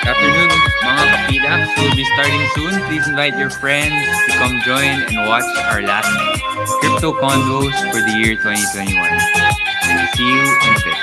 Afternoon, mga kapilax. We'll be starting soon. Please invite your friends to come join and watch our last crypto convos for the year 2021. See you in a bit.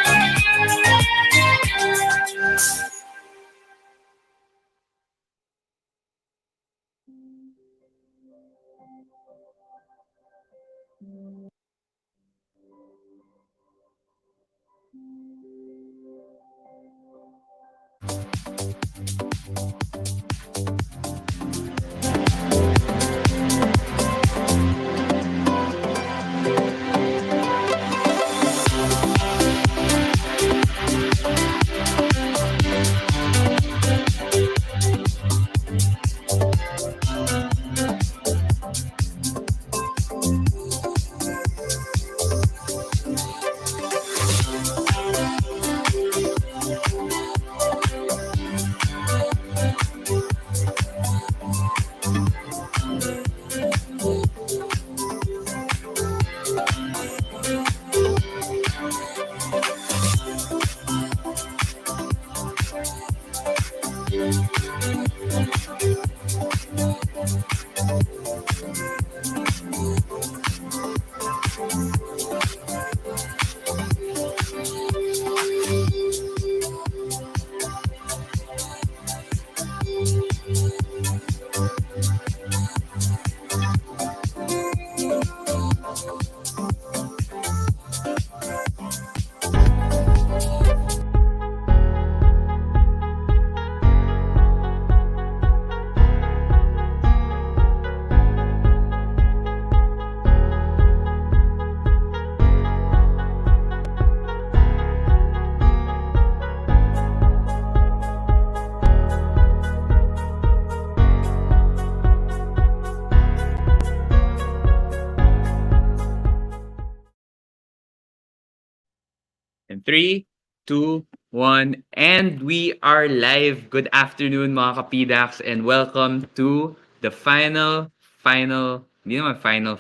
In 3, 2, 1, and we are live. Good afternoon, mga kapidax, and welcome to the final, hindi naman final,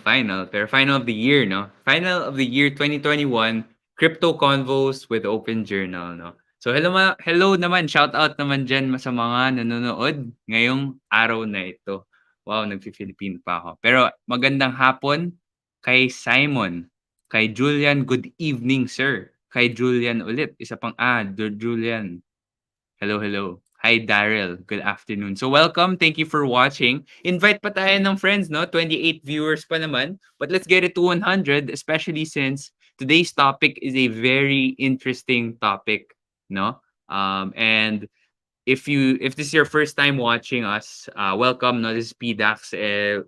pero final of the year, no? Final of the year 2021, Crypto Convos with Open Journal, no? So hello naman, shout out naman dyan sa mga nanonood ngayong araw na ito. Wow, nagfi-Filipino pa ako. Pero magandang hapon kay Simon, kay Julian, good evening, sir. Kay Julian ulit, isa pang Julian. Hello. Hi, Daryl. Good afternoon. So welcome. Thank you for watching. Invite pa tayo ng friends, no? 28 viewers pa naman. But let's get it to 100, especially since today's topic is a very interesting topic, no? And if this is your first time watching us, welcome. No, this is PDAX,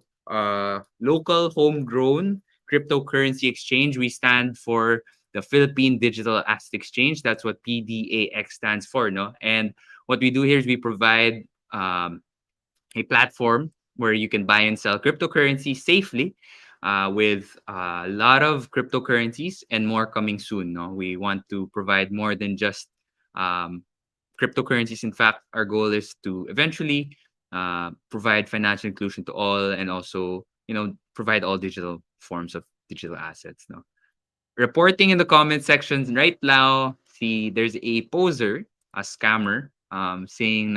local homegrown cryptocurrency exchange. We stand for the Philippine Digital Asset Exchange. That's what PDAX stands for, no? And what we do here is we provide a platform where you can buy and sell cryptocurrency safely, with a lot of cryptocurrencies and more coming soon. No, we want to provide more than just um, cryptocurrencies. In fact, our goal is to eventually provide financial inclusion to all, and also, provide all digital forms of digital assets. No, reporting in the comment sections right now. See, there's a poser, a scammer, saying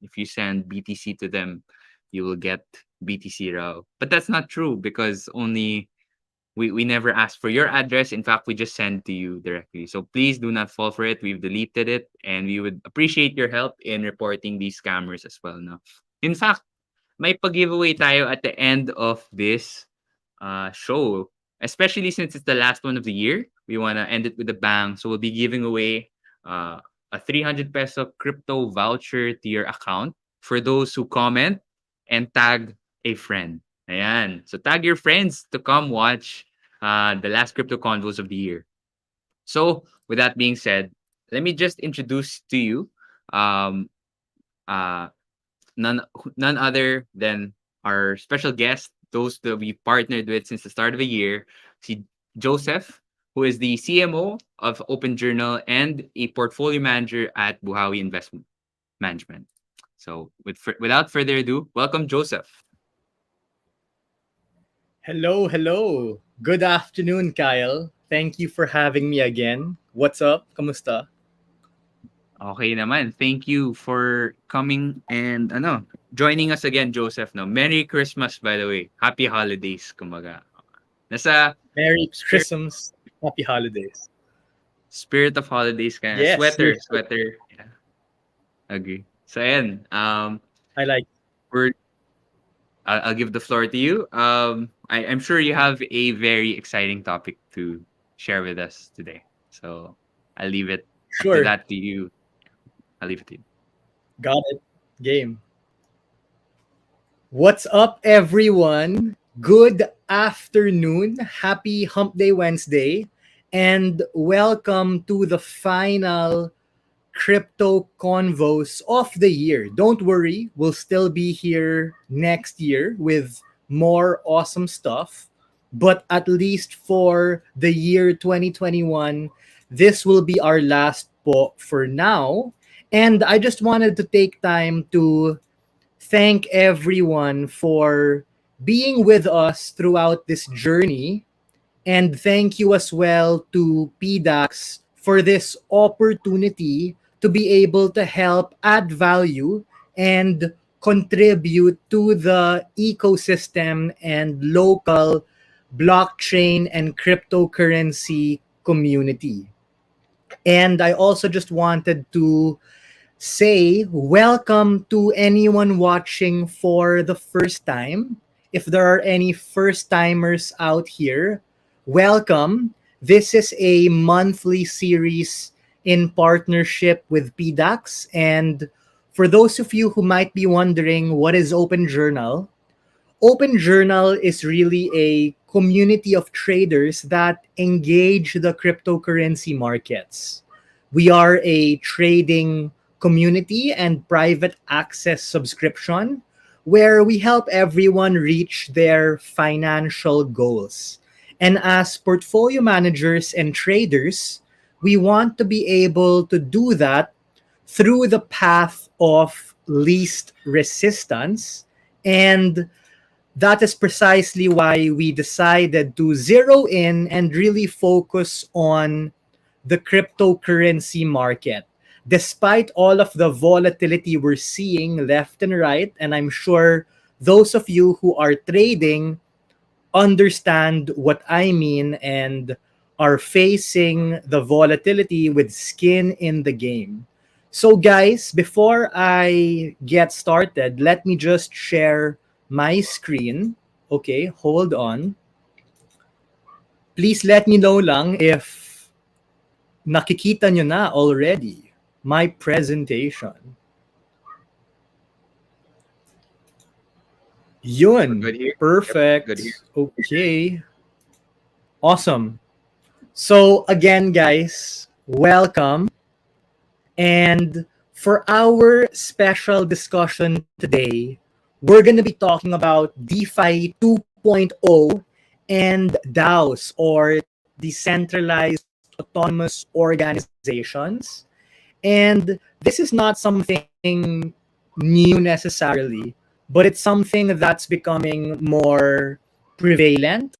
if you send BTC to them, you will get BTC raw. But that's not true, because only we never ask for your address. In fact, we just send to you directly. So please do not fall for it. We've deleted it, and we would appreciate your help in reporting these scammers as well. No, in fact, may pag-giveaway tayo at the end of this show, especially since it's the last one of the year. We want to end it with a bang. So we'll be giving away a 300 peso crypto voucher to your account for those who comment and tag a friend. Ayan. So tag your friends to come watch the last crypto convos of the year. So with that being said, let me just introduce to you um, uh, none none other than our special guest, those that we partnered with since the start of the year, si Joseph, who is the CMO of Open Journal and a portfolio manager at Buhawi Investment Management. So without further ado, welcome Joseph. Hello, hello. Good afternoon, Kyle. Thank you for having me again. What's up? Kamusta? Okay naman. Thank you for coming and joining us again, Joseph. No, Merry Christmas, by the way. Happy holidays, kumbaga. Nasa Merry spirit Christmas. Happy holidays. spirit of holidays ka. Yes, you should. Sweater. Yeah, agree. So ayan, I like. we're I'll give the floor to you. I'm sure you have a very exciting topic to share with us today. So I'll leave it up to Sure. that to you. I'll leave it to you. Got it. Game. What's up, everyone? Good afternoon. Happy Hump Day Wednesday. And welcome to the final crypto convos of the year. Don't worry, we'll still be here next year with more awesome stuff. But at least for the year 2021, this will be our last po for now. And I just wanted to take time to thank everyone for being with us throughout this journey. And thank you as well to PDAX for this opportunity to be able to help add value and contribute to the ecosystem and local blockchain and cryptocurrency community. And I also just wanted to say welcome to anyone watching for the first time. If there are any first timers out here, welcome. This is a monthly series in partnership with PDAX. And for those of you who might be wondering what is Open Journal, Open Journal is really a community of traders that engage the cryptocurrency markets. We are a trading community and private access subscription where we help everyone reach their financial goals. And as portfolio managers and traders, we want to be able to do that through the path of least resistance. And that is precisely why we decided to zero in and really focus on the cryptocurrency market. Despite all of the volatility we're seeing left and right, and I'm sure those of you who are trading understand what I mean and are facing the volatility with skin in the game. So, guys, before I get started, let me just share my screen. Okay, hold on. Please let me know lang if nakikita nyo na already my presentation. We're Yun. good here. Yep, good here. Perfect. Okay. Awesome. So again, guys, welcome. And for our special discussion today, we're going to be talking about DeFi 2.0 and DAOs, or decentralized autonomous organizations. And this is not something new necessarily, but it's something that's becoming more prevalent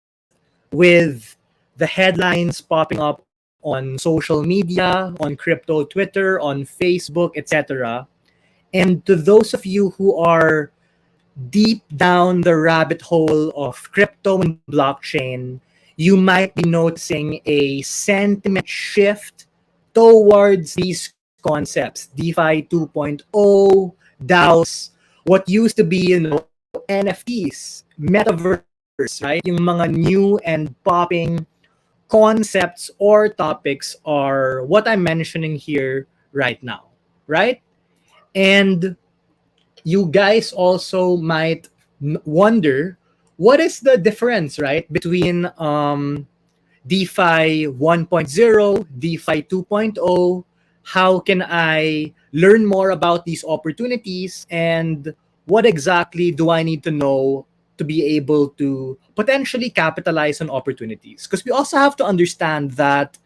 with the headlines popping up on social media, on crypto Twitter, on Facebook, etc. And to those of you who are deep down the rabbit hole of crypto and blockchain, you might be noticing a sentiment shift towards these concepts: DeFi 2.0, DAOs, what used to be, NFTs, metaverse, right? Yung mga new and popping concepts or topics are what I'm mentioning here right now, right? And you guys also might wonder, what is the difference, right, between DeFi 1.0, DeFi 2.0? How can I learn more about these opportunities, and what exactly do I need to know to be able to potentially capitalize on opportunities? Because we also have to understand that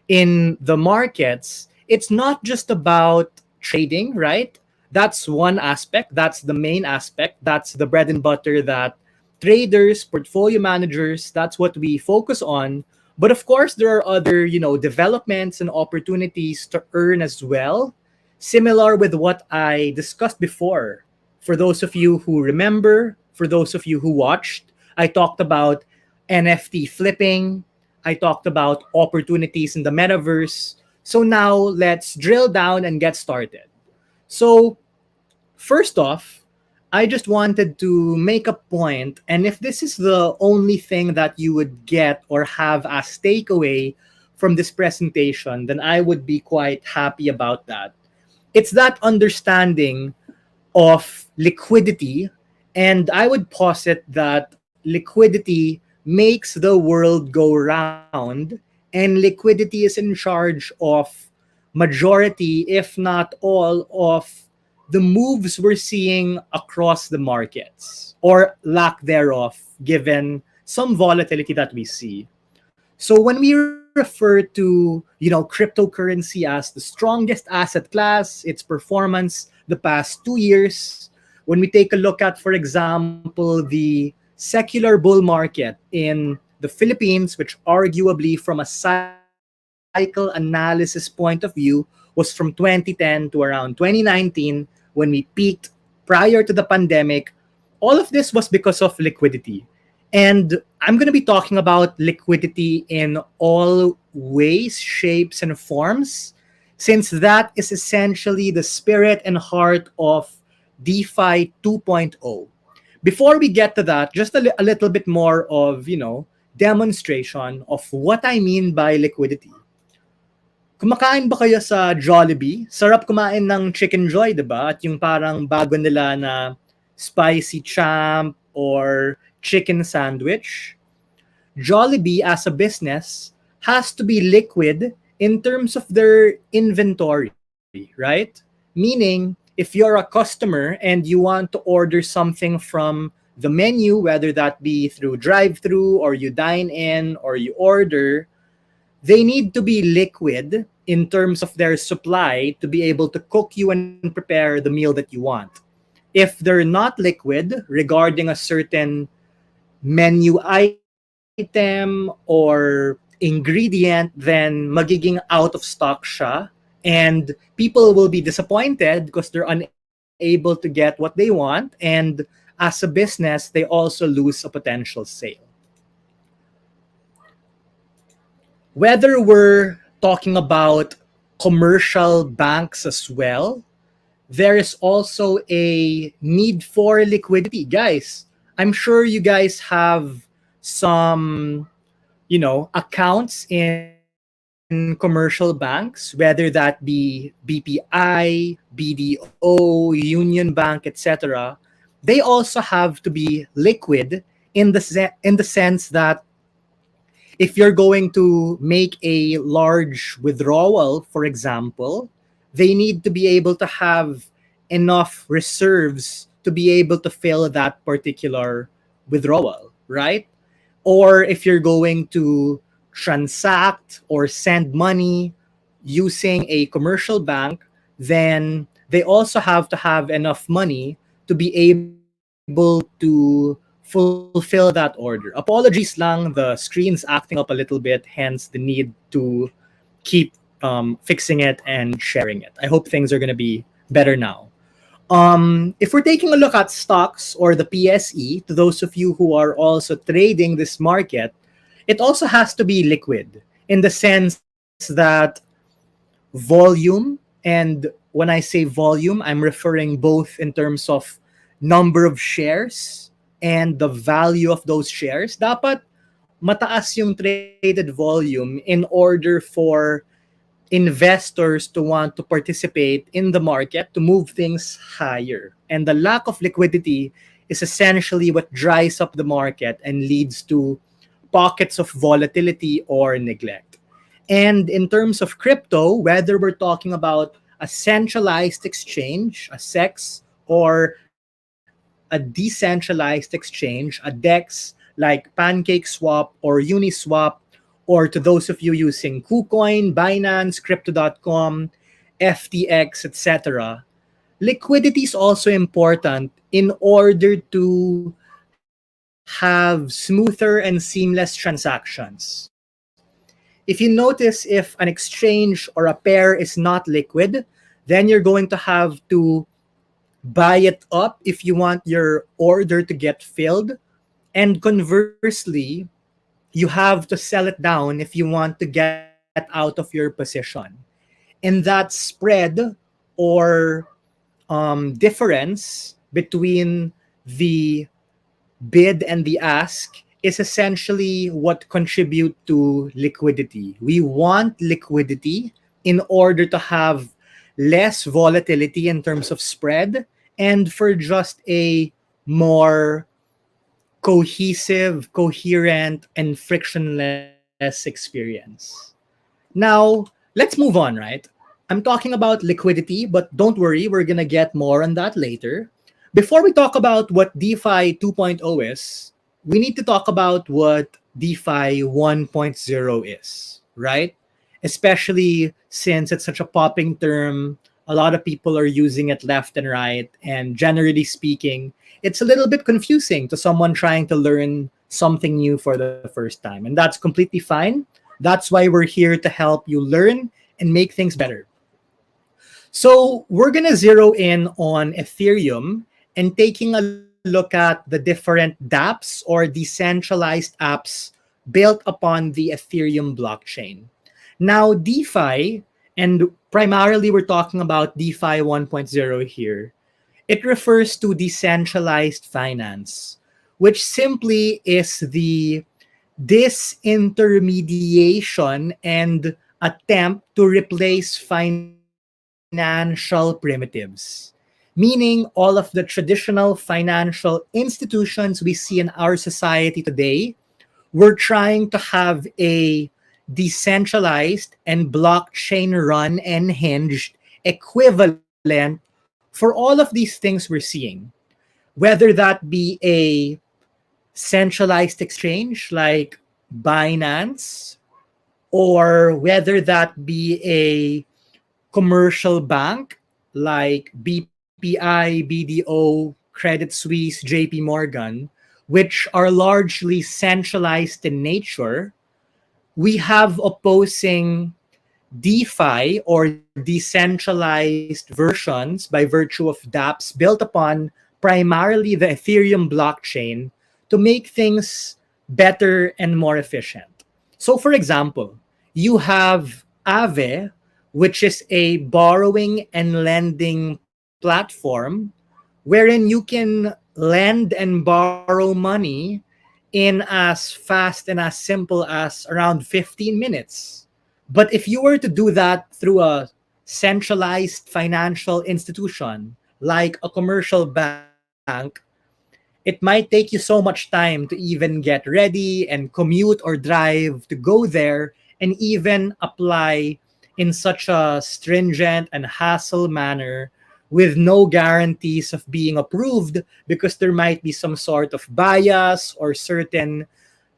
in the markets, it's not just about trading, right? That's one aspect. That's the main aspect. That's the bread and butter that traders, portfolio managers, that's what we focus on. But of course, there are other, developments and opportunities to earn as well, similar with what I discussed before. For those of you who remember, for those of you who watched, I talked about NFT flipping, I talked about opportunities in the metaverse. So now let's drill down and get started. So, first off, I just wanted to make a point, and if this is the only thing that you would get or have as takeaway from this presentation, then I would be quite happy about that. It's that understanding of liquidity, and I would posit that liquidity makes the world go round, and liquidity is in charge of majority, if not all, of the moves we're seeing across the markets, or lack thereof, given some volatility that we see. So when we refer to, cryptocurrency as the strongest asset class, its performance the past 2 years, when we take a look at, for example, the secular bull market in the Philippines, which arguably from a cycle analysis point of view was from 2010 to around 2019, when we peaked prior to the pandemic, all of this was because of liquidity. And I'm going to be talking about liquidity in all ways, shapes, and forms, since that is essentially the spirit and heart of DeFi 2.0. Before we get to that, just a little bit more of, demonstration of what I mean by liquidity. Kumakain ba kayo sa Jollibee? Sarap kumain ng Chicken Joy, 'di ba? At yung parang bago nila na spicy champ or chicken sandwich. Jollibee as a business has to be liquid in terms of their inventory, right? Meaning, if you're a customer and you want to order something from the menu, whether that be through drive-through or you dine in or you order, they need to be liquid in terms of their supply to be able to cook you and prepare the meal that you want. If they're not liquid regarding a certain menu item or ingredient, then magiging out of stock siya, and people will be disappointed because they're unable to get what they want, and as a business they also lose a potential sale. Whether we're talking about commercial banks as well, there is also a need for liquidity. Guys, I'm sure you guys have some accounts in commercial banks, whether that be BPI, BDO, Union Bank, etc., they also have to be liquid in the sense that if you're going to make a large withdrawal, for example, they need to be able to have enough reserves to be able to fill that particular withdrawal, right? Or if you're going to transact or send money using a commercial bank, then they also have to have enough money to be able to fulfill that order. Apologies lang, the screen's acting up a little bit, hence the need to keep fixing it and sharing it. I hope things are going to be better now. If we're taking a look at stocks or the PSE, to those of you who are also trading this market, it also has to be liquid in the sense that volume, and when I say volume, I'm referring both in terms of number of shares and the value of those shares. Dapat mataas yung traded volume in order for investors to want to participate in the market to move things higher. And the lack of liquidity is essentially what dries up the market and leads to pockets of volatility or neglect. And in terms of crypto, whether we're talking about a centralized exchange, a CEX, or a decentralized exchange, a DEX like PancakeSwap or Uniswap, or to those of you using KuCoin, Binance, Crypto.com, FTX, etc., liquidity is also important in order to have smoother and seamless transactions. If you notice, if an exchange or a pair is not liquid, then you're going to have to buy it up if you want your order to get filled. And conversely, you have to sell it down if you want to get out of your position. And that spread or difference between the bid and the ask is essentially what contribute to liquidity. We want liquidity in order to have less volatility in terms of spread and for just a more cohesive, coherent, and frictionless experience. Now, let's move on, right? I'm talking about liquidity, but don't worry, we're going to get more on that later. Before we talk about what DeFi 2.0 is, we need to talk about what DeFi 1.0 is, right? Especially since it's such a popping term, a lot of people are using it left and right, and generally speaking, it's a little bit confusing to someone trying to learn something new for the first time. And that's completely fine. That's why we're here to help you learn and make things better. So we're going to zero in on Ethereum and taking a look at the different dApps or decentralized apps built upon the Ethereum blockchain. Now, DeFi, and primarily we're talking about DeFi 1.0 here, it refers to decentralized finance, which simply is the disintermediation and attempt to replace financial primitives, meaning all of the traditional financial institutions we see in our society today. We're trying to have a decentralized and blockchain run and hinged equivalent for all of these things we're seeing, whether that be a centralized exchange like Binance, or whether that be a commercial bank like BPI, BDO, Credit Suisse, JP Morgan, which are largely centralized in nature. We have opposing DeFi or decentralized versions by virtue of dApps built upon primarily the Ethereum blockchain to make things better and more efficient. So, for example, you have Aave, which is a borrowing and lending platform wherein you can lend and borrow money in in as fast and as simple as around 15 minutes. But if you were to do that through a centralized financial institution like a commercial bank, it might take you so much time to even get ready and commute or drive to go there and even apply in such a stringent and hassle manner with no guarantees of being approved because there might be some sort of bias or certain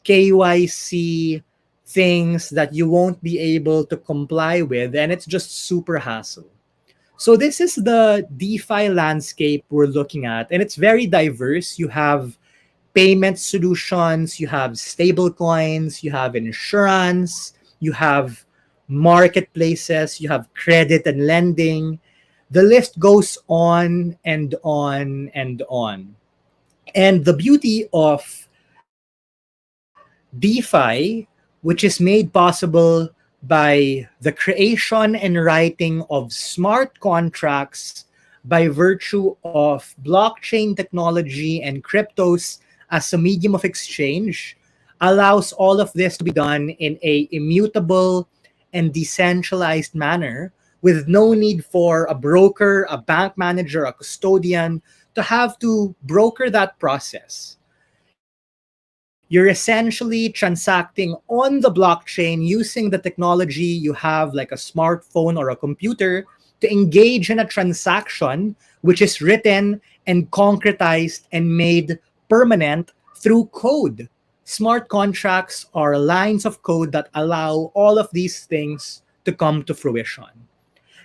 KYC things that you won't be able to comply with, and it's just super hassle. So this is the DeFi landscape we're looking at, and it's very diverse. You have payment solutions, you have stable coins, you have insurance, you have marketplaces, you have credit and lending. The list goes on and on and on. And the beauty of DeFi, which is made possible by the creation and writing of smart contracts by virtue of blockchain technology and cryptos as a medium of exchange, allows all of this to be done in a immutable and decentralized manner with no need for a broker, a bank manager, a custodian to have to broker that process. You're essentially transacting on the blockchain using the technology you have, like a smartphone or a computer, to engage in a transaction which is written and concretized and made permanent through code. Smart contracts are lines of code that allow all of these things to come to fruition.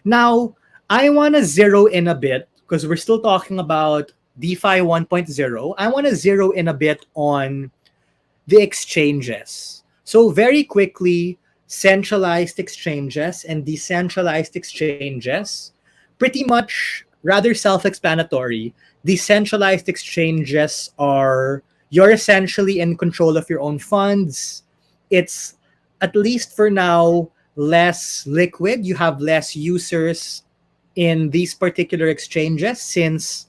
Now, I want to zero in a bit because we're still talking about DeFi 1.0. I want to zero in a bit on the exchanges. So, very quickly, centralized exchanges and decentralized exchanges, pretty much rather self explanatory. Decentralized exchanges are you're essentially in control of your own funds. It's, at least for now, less liquid. You have less users in these particular exchanges since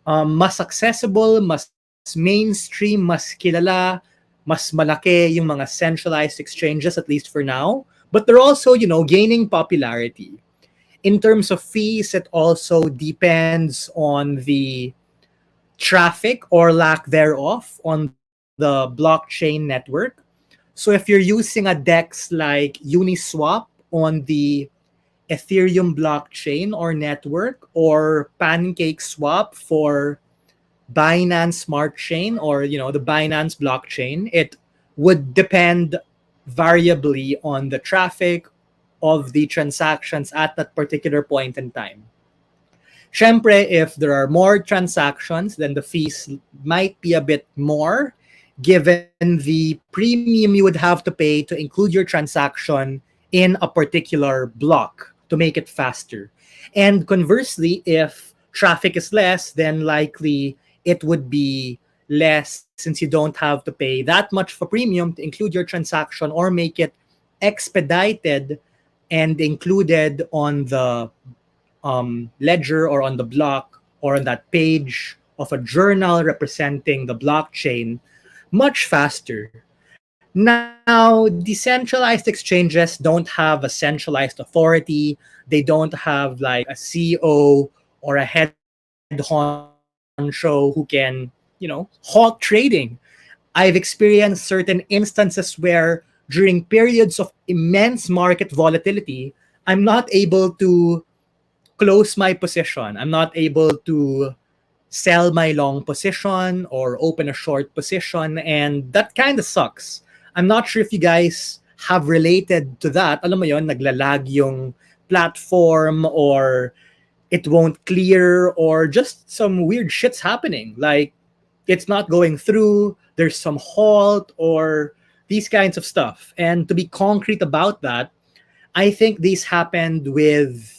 mas accessible, mas mainstream, mas kilala, mas malaki yung mga centralized exchanges, at least for now. But they're also, gaining popularity. In terms of fees, it also depends on the traffic or lack thereof on the blockchain network. So if you're using a DEX like Uniswap on the Ethereum blockchain or network, or PancakeSwap for Binance Smart Chain, or the Binance blockchain, it would depend variably on the traffic of the transactions at that particular point in time. Syempre, if there are more transactions, then the fees might be a bit more given the premium you would have to pay to include your transaction in a particular block to make it faster. And conversely, if traffic is less, then likely it would be less since you don't have to pay that much for premium to include your transaction or make it expedited and included on the ledger or on the block or on that page of a journal representing the blockchain much faster. Now, decentralized exchanges don't have a centralized authority. They don't have like a CEO or a head honcho who can, halt trading. I've experienced certain instances where during periods of immense market volatility, I'm not able to close my position. I'm not able to sell my long position or open a short position, and that kind of sucks. I'm not sure if you guys have related to that. Alam mo yon, naglalag yung platform, or it won't clear, or just some weird shit's happening. Like, it's not going through, there's some halt, or these kinds of stuff. And to be concrete about that, I think these happened with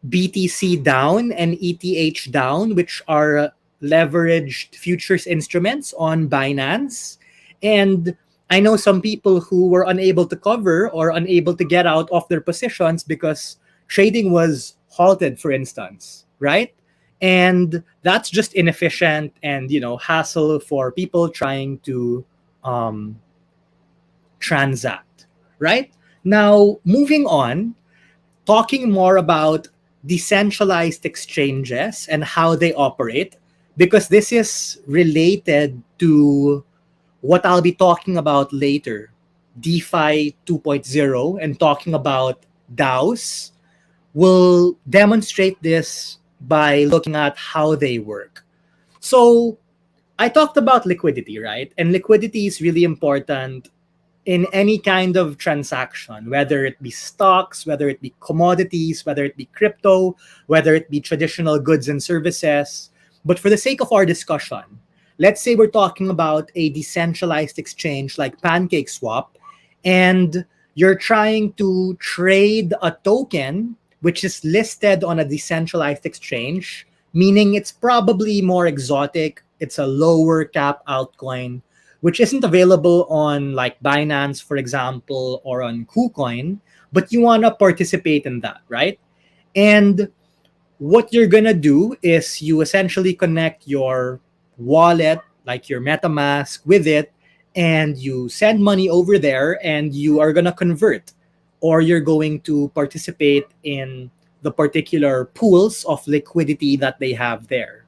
BTC down and ETH down, which are leveraged futures instruments on Binance. And I know some people who were unable to cover or unable to get out of their positions because trading was halted, for instance, right? And that's just inefficient and, hassle for people trying to um, transact, right? Now, moving on, talking more about decentralized exchanges and how they operate, because this is related to what I'll be talking about later, DeFi 2.0, and talking about DAOs. Will demonstrate this by looking at how they work. So, I talked about liquidity, right? And liquidity is really important in any kind of transaction, whether it be stocks, whether it be commodities, whether it be crypto, whether it be traditional goods and services. But for the sake of our discussion, let's say we're talking about a decentralized exchange like PancakeSwap, and you're trying to trade a token which is listed on a decentralized exchange, meaning it's probably more exotic, it's a lower cap altcoin which isn't available on like Binance, for example, or on KuCoin, but you want to participate in that, right? And what you're going to do is you essentially connect your wallet, like your MetaMask, with it, and you send money over there and you are going to convert, or you're going to participate in the particular pools of liquidity that they have there.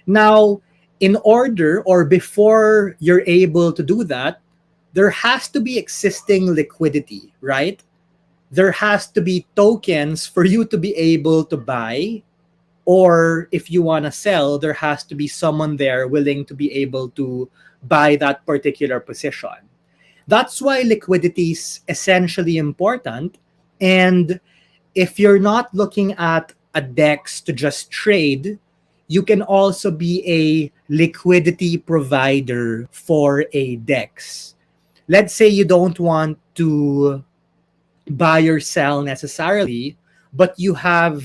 Now, in order or before you're able to do that, there has to be existing liquidity, right? There has to be tokens for you to be able to buy. Or if you want to sell, there has to be someone there willing to be able to buy that particular position. That's why liquidity is essentially important. And if you're not looking at a DEX to just trade, you can also be a liquidity provider for a DEX. Let's say you don't want to buy or sell necessarily, but you have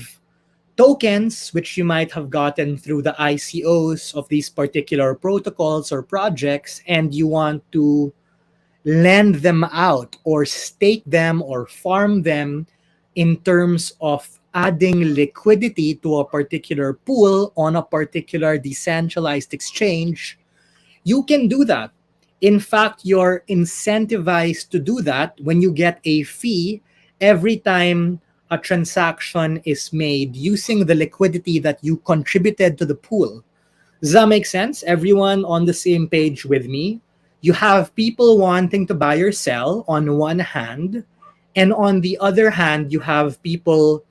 tokens which you might have gotten through the ICOs of these particular protocols or projects, and you want to lend them out or stake them or farm them in terms of adding liquidity to a particular pool on a particular decentralized exchange, you can do that. In fact, you're incentivized to do that when you get a fee every time a transaction is made using the liquidity that you contributed to the pool. Does that make sense? Everyone on the same page with me? You have people wanting to buy or sell on one hand, and on the other hand, you have people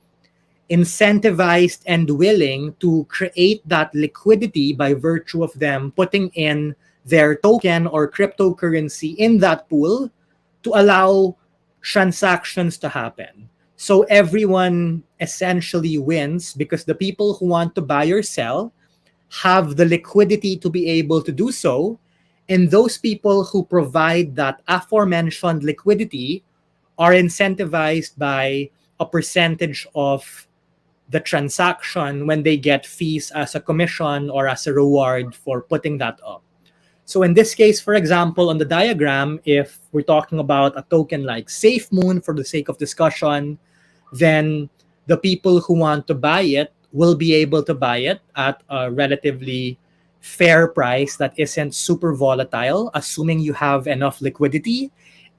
incentivized and willing to create that liquidity by virtue of them putting in their token or cryptocurrency in that pool to allow transactions to happen. So everyone essentially wins because the people who want to buy or sell have the liquidity to be able to do so. And those people who provide that aforementioned liquidity are incentivized by a percentage of the transaction when they get fees as a commission or as a reward for putting that up. So in this case, for example, on the diagram, if we're talking about a token like SafeMoon for the sake of discussion, then the people who want to buy it will be able to buy it at a relatively fair price that isn't super volatile, assuming you have enough liquidity.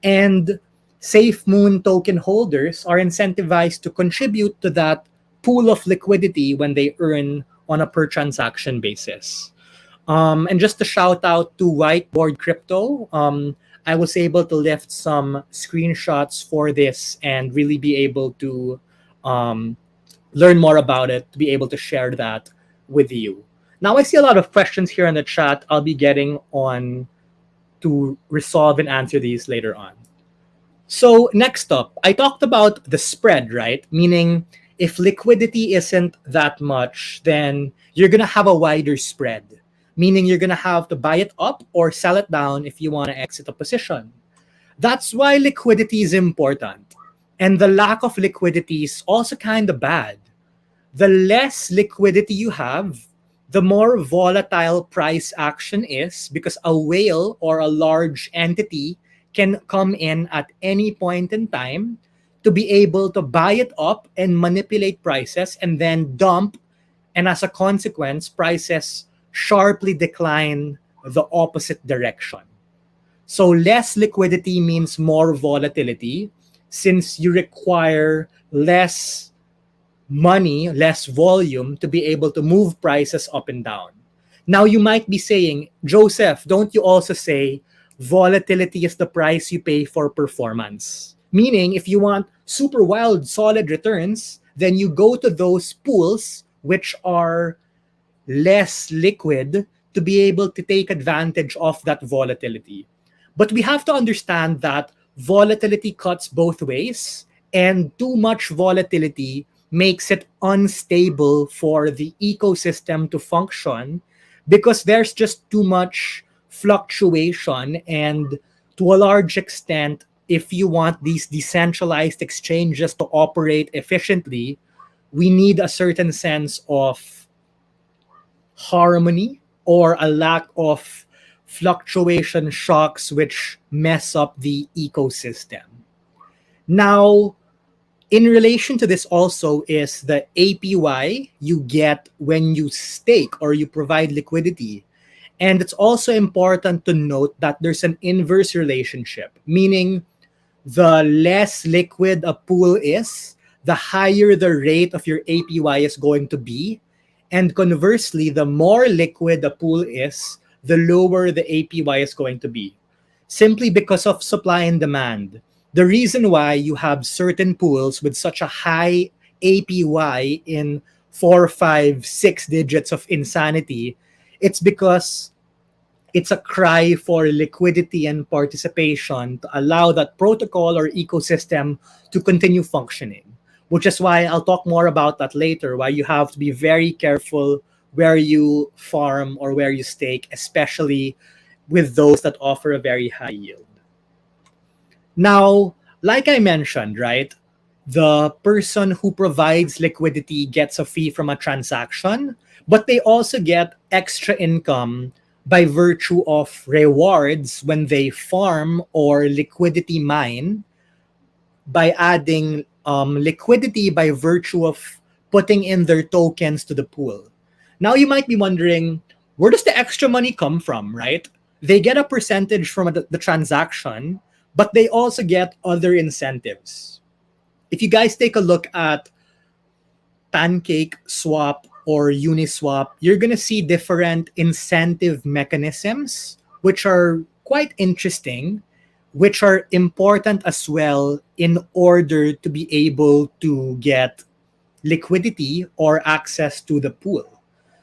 And SafeMoon token holders are incentivized to contribute to that pool of liquidity when they earn on a per transaction basis. And just to shout out to Whiteboard Crypto, I was able to lift some screenshots for this and really be able to learn more about it, to be able to share that with you. Now, I see a lot of questions here in the chat. I'll be getting on to resolve and answer these later on. So next up, I talked about the spread, right? Meaning if liquidity isn't that much, then you're going to have a wider spread, meaning you're going to have to buy it up or sell it down if you want to exit a position. That's why liquidity is important. And the lack of liquidity is also kind of bad. The less liquidity you have, the more volatile price action is because a whale or a large entity can come in at any point in time to be able to buy it up and manipulate prices and then dump And as a consequence, prices sharply decline the opposite direction. So less liquidity means more volatility, since you require less money, less volume to be able to move prices up and down. Now you might be saying, Joseph, don't you also say volatility is the price you pay for performance? Meaning, if you want super wild, solid returns, then you go to those pools which are less liquid to be able to take advantage of that volatility. But we have to understand that volatility cuts both ways, and too much volatility makes it unstable for the ecosystem to function because there's just too much fluctuation. And to a large extent, if you want these decentralized exchanges to operate efficiently, we need a certain sense of harmony or a lack of fluctuation shocks which mess up the ecosystem. Now, in relation to this also is the APY you get when you stake or you provide liquidity. And it's also important to note that there's an inverse relationship, meaning the less liquid a pool is, the higher the rate of your APY is going to be. And conversely, the more liquid a pool is, the lower the APY is going to be. Simply because of supply and demand. The reason why you have certain pools with such a high APY in 4, 5, 6 digits of insanity, it's because it's a cry for liquidity and participation to allow that protocol or ecosystem to continue functioning. Which is why I'll talk more about that later, why you have to be very careful where you farm or where you stake, especially with those that offer a very high yield. Now, like I mentioned, right, the person who provides liquidity gets a fee from a transaction, but they also get extra income by virtue of rewards when they farm or liquidity mine by adding liquidity by virtue of putting in their tokens to the pool. Now you might be wondering, where does the extra money come from, right? They get a percentage from the transaction, but they also get other incentives. If you guys take a look at Pancake Swap or Uniswap, you're going to see different incentive mechanisms, which are quite interesting, which are important as well in order to be able to get liquidity or access to the pool.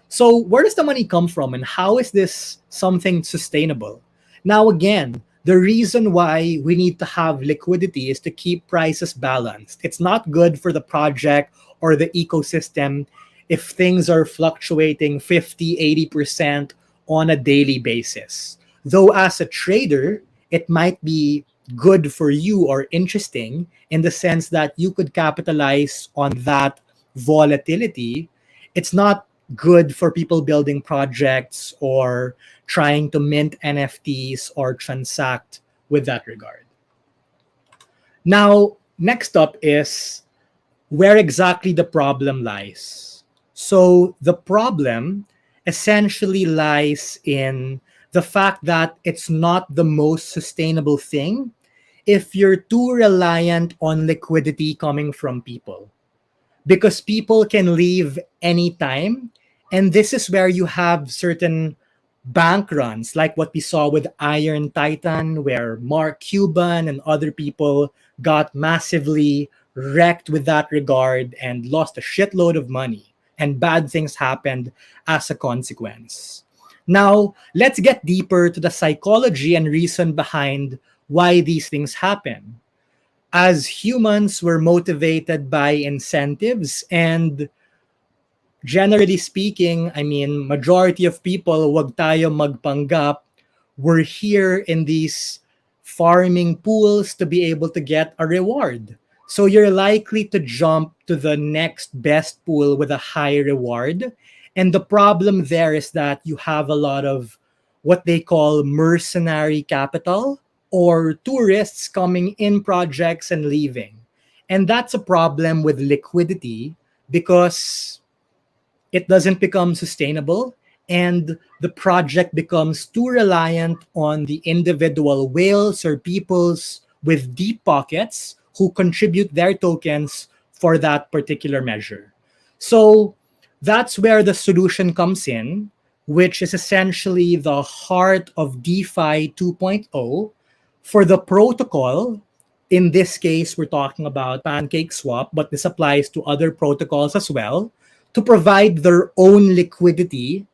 So where does the money come from and how is this something sustainable? Now, again, the reason why we need to have liquidity is to keep prices balanced. It's not good for the project or the ecosystem if things are fluctuating 50, 80% on a daily basis. Though as a trader, it might be good for you or interesting in the sense that you could capitalize on that volatility. It's not good for people building projects or trying to mint NFTs or transact with that regard. Now, next up is where exactly the problem lies. So the problem essentially lies in the fact that it's not the most sustainable thing if you're too reliant on liquidity coming from people. Because people can leave anytime. And this is where you have certain bank runs, like what we saw with Iron Titan, where Mark Cuban and other people got massively wrecked with that regard and lost a shitload of money. And bad things happened as a consequence. Now, let's get deeper to the psychology and reason behind why these things happen. As humans, we're motivated by incentives, and generally speaking, I mean, majority of people, wag tayo magpanggap, we're here in these farming pools to be able to get a reward. So you're likely to jump to the next best pool with a high reward. And the problem there is that you have a lot of what they call mercenary capital or tourists coming in projects and leaving. And that's a problem with liquidity because it doesn't become sustainable, and the project becomes too reliant on the individual whales or peoples with deep pockets who contribute their tokens for that particular measure. So that's where the solution comes in, which is essentially the heart of DeFi 2.0 for the protocol. In this case, we're talking about PancakeSwap, but this applies to other protocols as well, to provide their own liquidity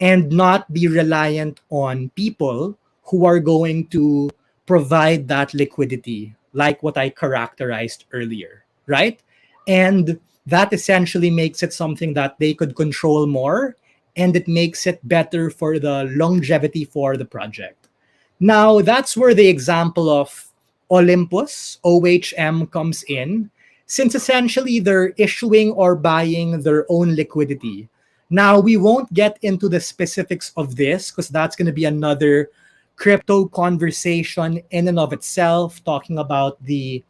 and not be reliant on people who are going to provide that liquidity, like what I characterized earlier, right? And that essentially makes it something that they could control more, and it makes it better for the longevity for the project. Now, that's where the example of Olympus, OHM, comes in, since essentially they're issuing or buying their own liquidity. Now, we won't get into the specifics of this because that's going to be another crypto conversation in and of itself, talking about the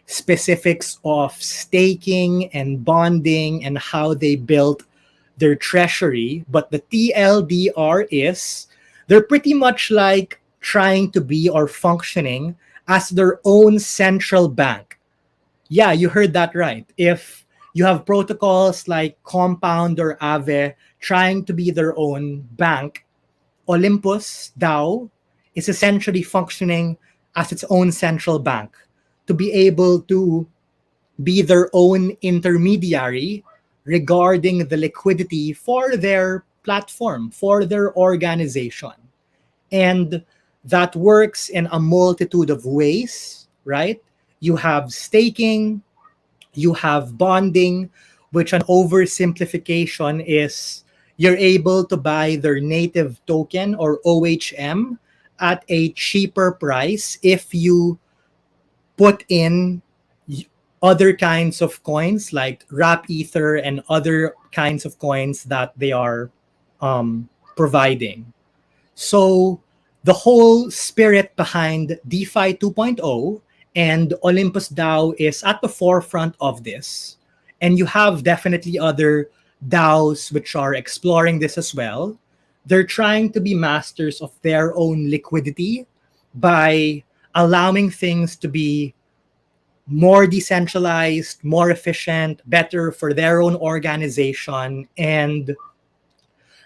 specifics of staking and bonding and how they built their treasury. But the TLDR is they're pretty much like trying to be or functioning as their own central bank. Yeah, you heard that right. If you have protocols like Compound or Aave trying to be their own bank, Olympus DAO is essentially functioning as its own central bank to be able to be their own intermediary regarding the liquidity for their platform, for their organization. And that works in a multitude of ways, right? You have staking, you have bonding, which an oversimplification is you're able to buy their native token or OHM at a cheaper price if you put in other kinds of coins like Wrap Ether and other kinds of coins that they are providing. So the whole spirit behind DeFi 2.0 and Olympus DAO is at the forefront of this. And you have definitely other DAOs which are exploring this as well. They're trying to be masters of their own liquidity by allowing things to be more decentralized, more efficient, better for their own organization, and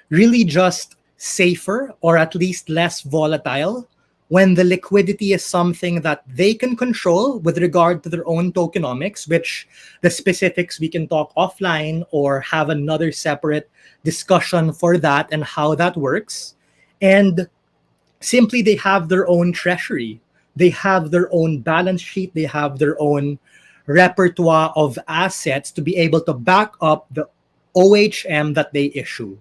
really just safer or at least less volatile when the liquidity is something that they can control with regard to their own tokenomics, which the specifics we can talk offline or have another separate discussion for that and how that works. And simply they have their own treasury. They have their own balance sheet. They have their own repertoire of assets to be able to back up the OHM that they issue.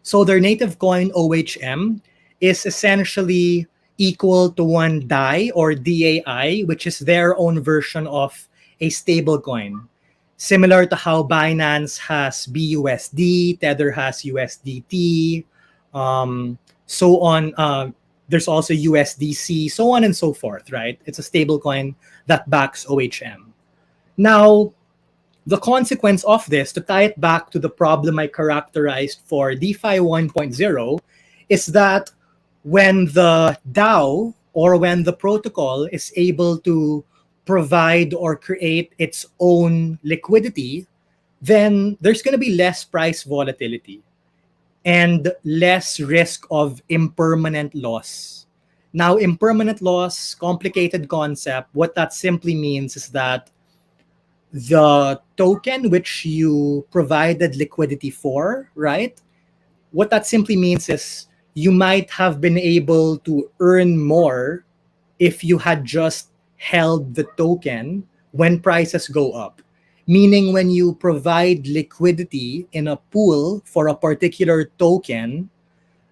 So their native coin OHM is essentially equal to one DAI or DAI, which is their own version of a stable coin. Similar to how Binance has BUSD, Tether has USDT, so on. There's also USDC, so on and so forth, right? It's a stable coin that backs OHM. Now, the consequence of this, to tie it back to the problem I characterized for DeFi 1.0, is that when the DAO or when the protocol is able to provide or create its own liquidity, then there's going to be less price volatility and less risk of impermanent loss. Now, impermanent loss, complicated concept. What that simply means is that the token which you provided liquidity for, right? What that simply means is you might have been able to earn more if you had just held the token when prices go up. Meaning when you provide liquidity in a pool for a particular token,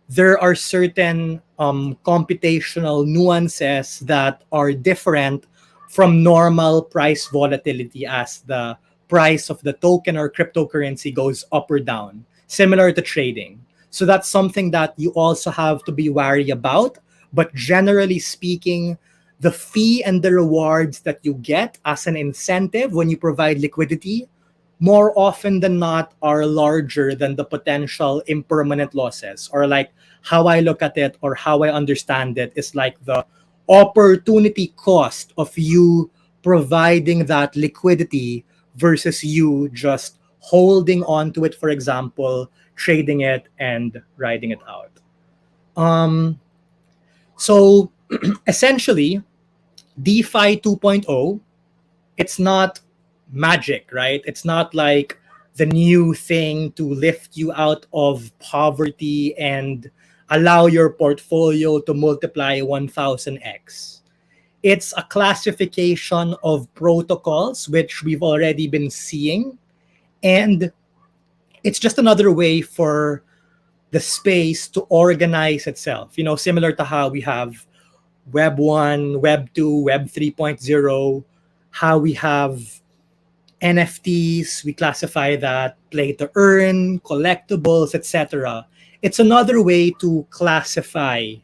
there are certain computational nuances that are different from normal price volatility as the price of the token or cryptocurrency goes up or down, similar to trading. So that's something that you also have to be wary about. But generally speaking, the fee and the rewards that you get as an incentive when you provide liquidity more often than not are larger than the potential impermanent losses. Or like how I look at it or how I understand it is like the opportunity cost of you providing that liquidity versus you just holding on to it, for example, trading it and riding it out. Um, so essentially, DeFi 2.0, it's not magic, right? It's not like the new thing to lift you out of poverty and allow your portfolio to multiply 1000x. It's a classification of protocols, which we've already been seeing. And it's just another way for the space to organize itself, similar to how we have Web 1, Web 2, Web 3.0, how we have NFTs, we classify that play to earn, collectibles, etc. It's another way to classify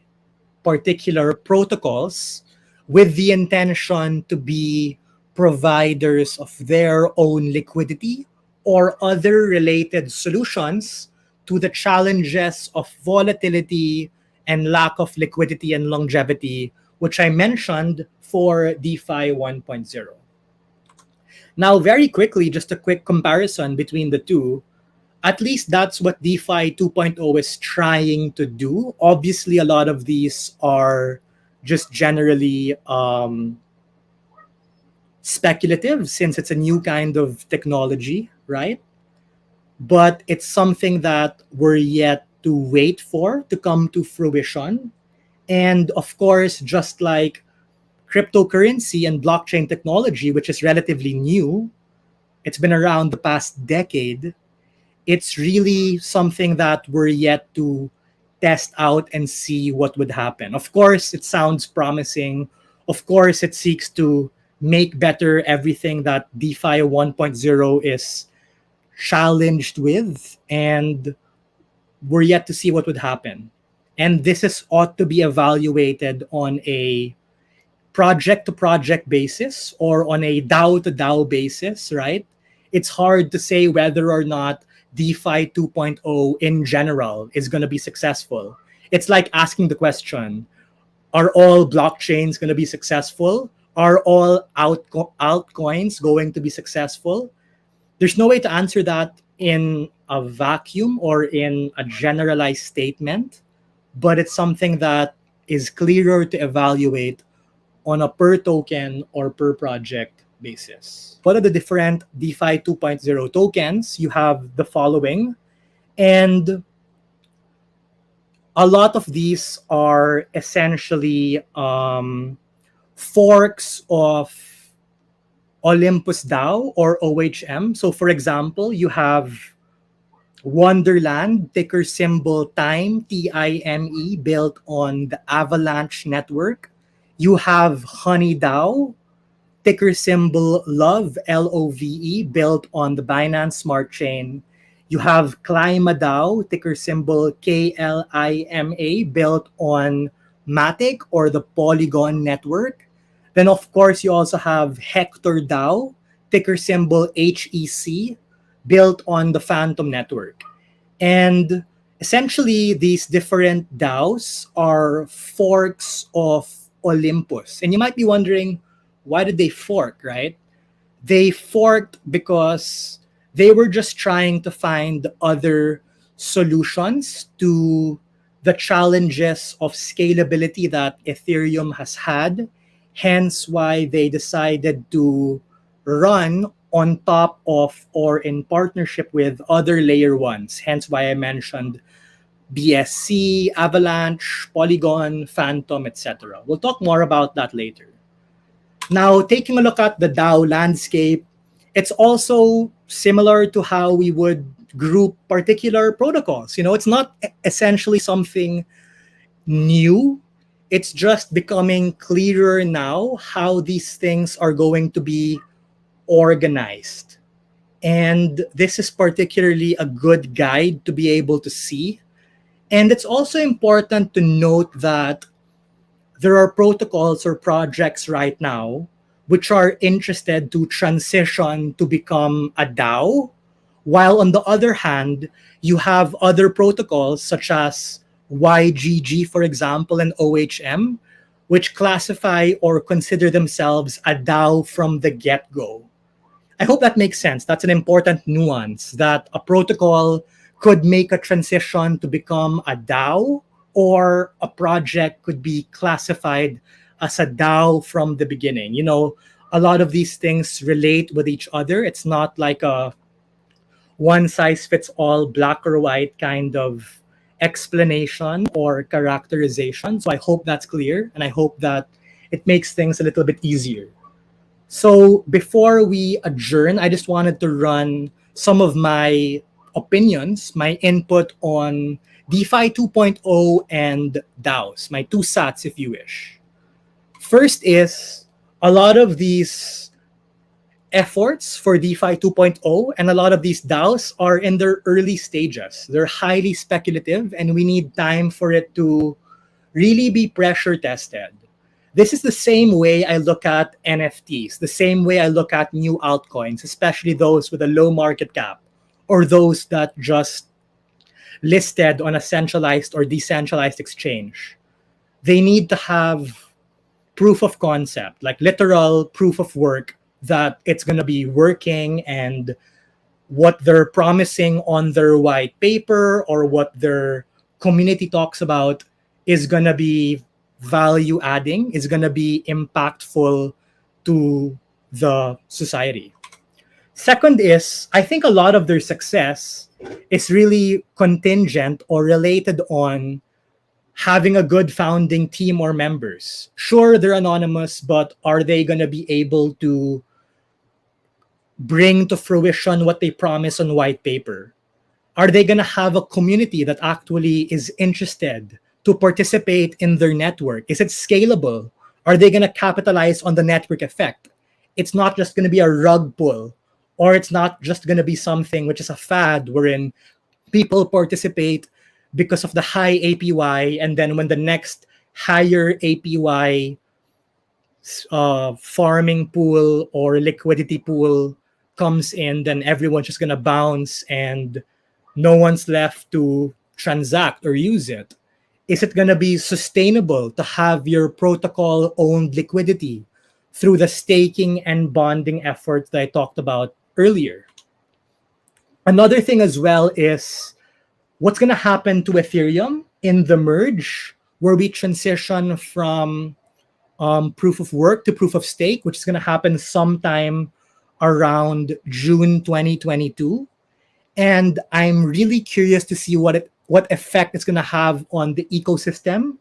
particular protocols with the intention to be providers of their own liquidity or other related solutions to the challenges of volatility and lack of liquidity and longevity, which I mentioned for DeFi 1.0. Now, very quickly, just a quick comparison between the two. At least that's what DeFi 2.0 is trying to do. Obviously, a lot of these are just generally speculative since it's a new kind of technology, right? But it's something that we're yet to wait for to come to fruition. And of course, just like cryptocurrency and blockchain technology, which is relatively new, it's been around the past decade. It's really something that we're yet to test out and see what would happen. Of course, it sounds promising. Of course, it seeks to make better everything that DeFi 1.0 is challenged with, and we're yet to see what would happen. And this is ought to be evaluated on a project to project basis or on a DAO to DAO basis, right? It's hard to say whether or not DeFi 2.0 in general is going to be successful. It's like asking the question, are all blockchains going to be successful? Are all altcoins going to be successful? There's no way to answer that in a vacuum or in a generalized statement, but it's something that is clearer to evaluate on a per token or per project basis. What are the different DeFi 2.0 tokens? You have the following, and a lot of these are essentially forks of Olympus DAO or OHM. So, for example, you have Wonderland, ticker symbol Time, TIME, built on the Avalanche network. You have Honey DAO, ticker symbol Love, LOVE, built on the Binance Smart Chain. You have Klima DAO, ticker symbol KLIMA, built on Matic or the Polygon network. Then, of course, you also have Hector DAO, ticker symbol HEC, built on the Phantom network. And essentially, these different DAOs are forks of Olympus. And you might be wondering, why did they fork, right? They forked because they were just trying to find other solutions to the challenges of scalability that Ethereum has had. Hence why they decided to run on top of or in partnership with other layer ones. Hence why I mentioned BSC, Avalanche, Polygon, Phantom, etc. We'll talk more about that later. Now, taking a look at the DAO landscape, it's also similar to how we would group particular protocols. It's not essentially something new. It's just becoming clearer now how these things are going to be organized. And this is particularly a good guide to be able to see. And it's also important to note that there are protocols or projects right now which are interested to transition to become a DAO, while on the other hand, you have other protocols such as YGG, for example, and OHM, which classify or consider themselves a DAO from the get-go. I hope that makes sense. That's an important nuance, that a protocol could make a transition to become a DAO, or a project could be classified as a DAO from the beginning. You know, a lot of these things relate with each other. It's not like a one size fits all, black or white kind of explanation or characterization. So I hope that's clear, and I hope that it makes things a little bit easier. So before we adjourn, I just wanted to run some of my opinions, my input on DeFi 2.0 and DAOs, my two sats, if you wish. First is, a lot of these efforts for DeFi 2.0 and a lot of these DAOs are in their early stages. They're highly speculative, and we need time for it to really be pressure tested. This is the same way I look at NFTs, the same way I look at new altcoins, especially those with a low market cap or those that just listed on a centralized or decentralized exchange. They need to have proof of concept, like literal proof of work, that it's going to be working, and what they're promising on their white paper or what their community talks about is going to be value adding, is going to be impactful to the society. Second is, I think a lot of their success is really contingent or related on having a good founding team or members. Sure, they're anonymous, but are they going to be able to bring to fruition what they promise on white paper? Are they going to have a community that actually is interested to participate in their network? Is it scalable? Are they going to capitalize on the network effect? It's not just going to be a rug pull, or it's not just going to be something which is a fad wherein people participate because of the high APY, and then when the next higher APY farming pool or liquidity pool comes in, then everyone's just going to bounce and no one's left to transact or use it. Is it going to be sustainable to have your protocol owned liquidity through the staking and bonding efforts that I talked about earlier? Another thing as well is what's going to happen to Ethereum in the merge, where we transition from proof of work to proof of stake, which is going to happen sometime around June 2022. And I'm really curious to see what effect it's going to have on the ecosystem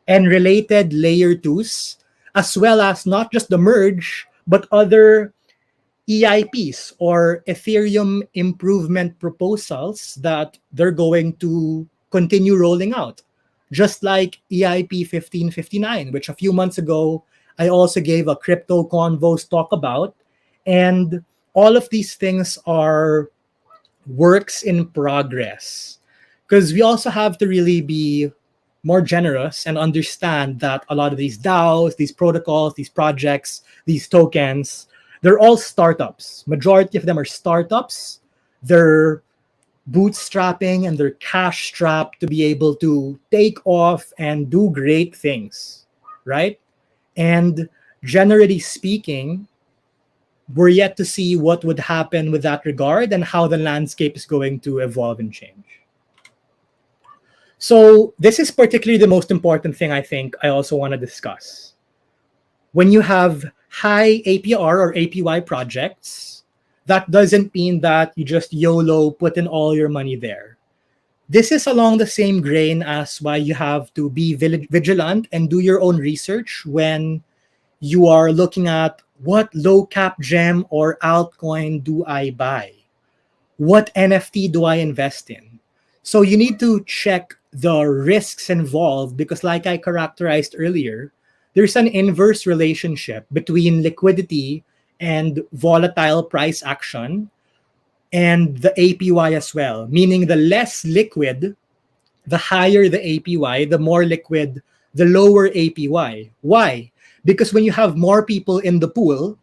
and related layer twos, as well as not just the merge, but other EIPs or Ethereum improvement proposals that they're going to continue rolling out. Just like EIP 1559, which a few months ago, I also gave a crypto convos talk about. And all of these things are works in progress, because we also have to really be more generous and understand that a lot of these DAOs, these protocols, these projects, these tokens, they're all startups. Majority of them are startups. They're bootstrapping and they're cash strapped to be able to take off and do great things, right? And generally speaking, we're yet to see what would happen with that regard and how the landscape is going to evolve and change. So this is particularly the most important thing I think I also want to discuss. When you have high APR or APY projects, that doesn't mean that you just YOLO put in all your money there. This is along the same grain as why you have to be vigilant and do your own research when you are looking at what low cap gem or altcoin do I buy? What NFT do I invest in? So you need to check the risks involved, because like I characterized earlier, there's an inverse relationship between liquidity and volatile price action and the APY as well, meaning the less liquid, the higher the APY, the more liquid, the lower APY. Why? Because when you have more people in the pool,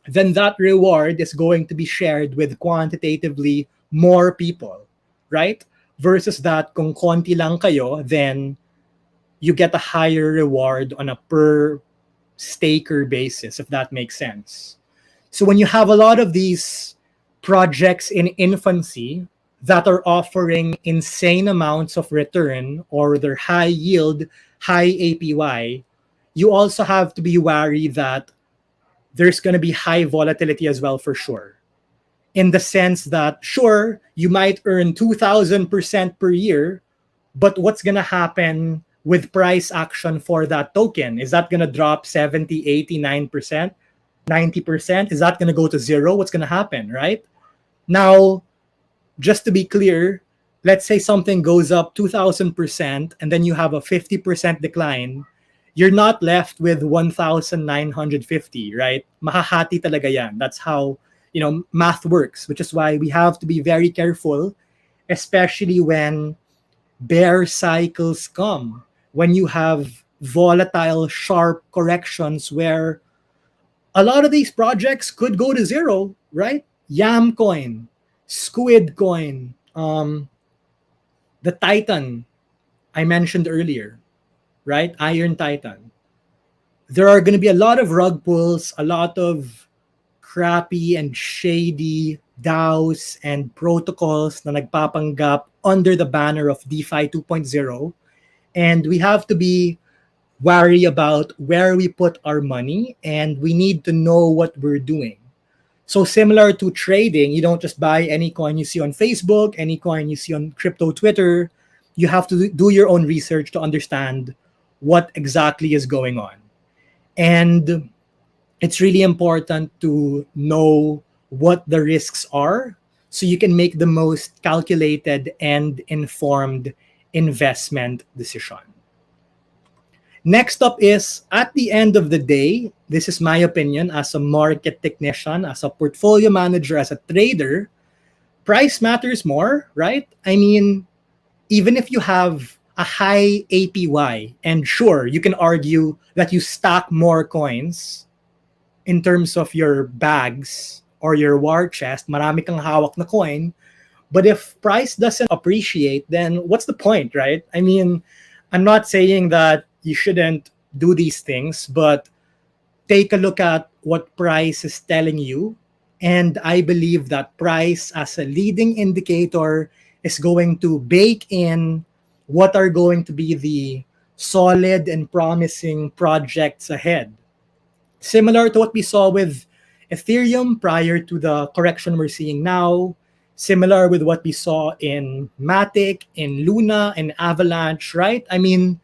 then that reward is going to be shared with quantitatively more people, right? Versus that kung konti lang kayo, then you get a higher reward on a per staker basis, if that makes sense. So when you have a lot of these projects in infancy that are offering insane amounts of return or their high yield, high APY, you also have to be wary that there's going to be high volatility as well, for sure. In the sense that, sure, you might earn 2,000% per year, but what's going to happen with price action for that token? Is that going to drop 70, 89%, 90%? Is that going to go to zero? What's going to happen, right? Now, just to be clear, let's say something goes up 2,000% and then you have a 50% decline. You're not left with 1,950, right? Mahahati talaga yan. That's how, math works, which is why we have to be very careful, especially when bear cycles come, when you have volatile, sharp corrections where a lot of these projects could go to zero, right? Yam coin, Squid coin, the Titan I mentioned earlier, right? Iron Titan. There are going to be a lot of rug pulls, a lot of crappy and shady DAOs and protocols na nagpapanggap under the banner of DeFi 2.0. And we have to be wary about where we put our money, and we need to know what we're doing. So similar to trading, you don't just buy any coin you see on Facebook, any coin you see on crypto Twitter. You have to do your own research to understand what exactly is going on. And it's really important to know what the risks are so you can make the most calculated and informed investment decision. Next up is, at the end of the day, this is my opinion as a market technician, as a portfolio manager, as a trader, price matters more, right? I mean, even if you have a high APY, and sure, you can argue that you stack more coins in terms of your bags or your war chest, marami kang hawak na coin, but if price doesn't appreciate, then what's the point, right? I mean, I'm not saying that you shouldn't do these things, but take a look at what price is telling you. And I believe that price as a leading indicator is going to bake in what are going to be the solid and promising projects ahead. Similar to what we saw with Ethereum prior to the correction we're seeing now, similar with what we saw in Matic, in Luna, and Avalanche, right? I mean,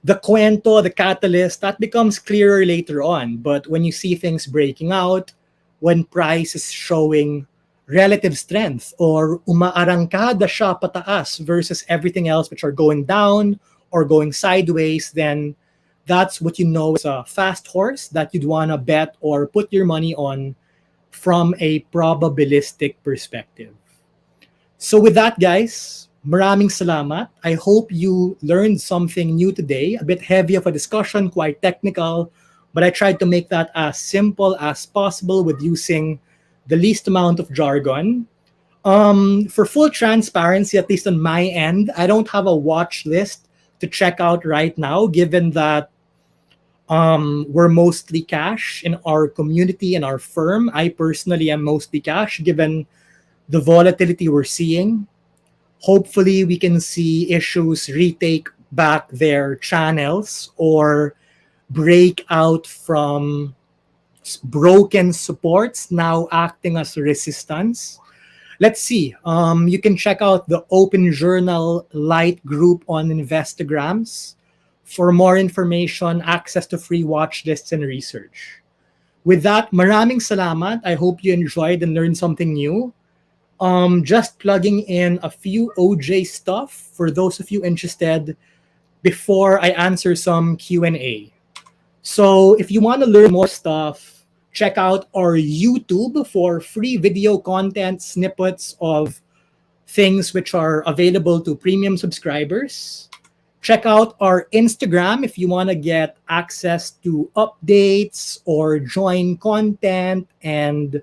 the cuento, the catalyst, that becomes clearer later on. But when you see things breaking out, when price is showing relative strength or umaarangkada siya pataas versus everything else which are going down or going sideways, then that's what you know is a fast horse that you'd want to bet or put your money on from a probabilistic perspective. So with that, guys, maraming salamat. I hope you learned something new today. A bit heavy of a discussion, quite technical, but I tried to make that as simple as possible with using the least amount of jargon. For full transparency, at least on my end, I don't have a watch list to check out right now, given that we're mostly cash in our community and our firm. I personally am mostly cash, given the volatility we're seeing. Hopefully, we can see issues retake back their channels or break out from broken supports now acting as resistance. Let's see. You can check out the Open Journal Light group on Investograms for more information, access to free watch lists, and research. With that, maraming salamat. I hope you enjoyed and learned something new. Just plugging in a few OJ stuff for those of you interested before I answer some Q&A. So if you want to learn more stuff, check out our YouTube for free video content snippets of things which are available to premium subscribers. Check out our Instagram if you want to get access to updates or join content and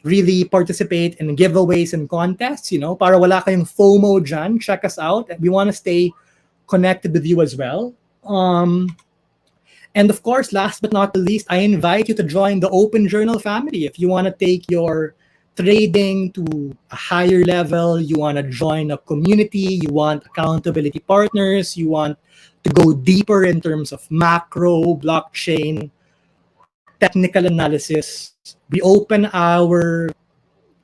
really participate in giveaways and contests, para wala kayong FOMO dyan. Check us out. We want to stay connected with you as well. And of course, last but not the least, I invite you to join the Open Journal family. If you want to take your trading to a higher level, you want to join a community, you want accountability partners, you want to go deeper in terms of macro, blockchain, technical analysis, we open our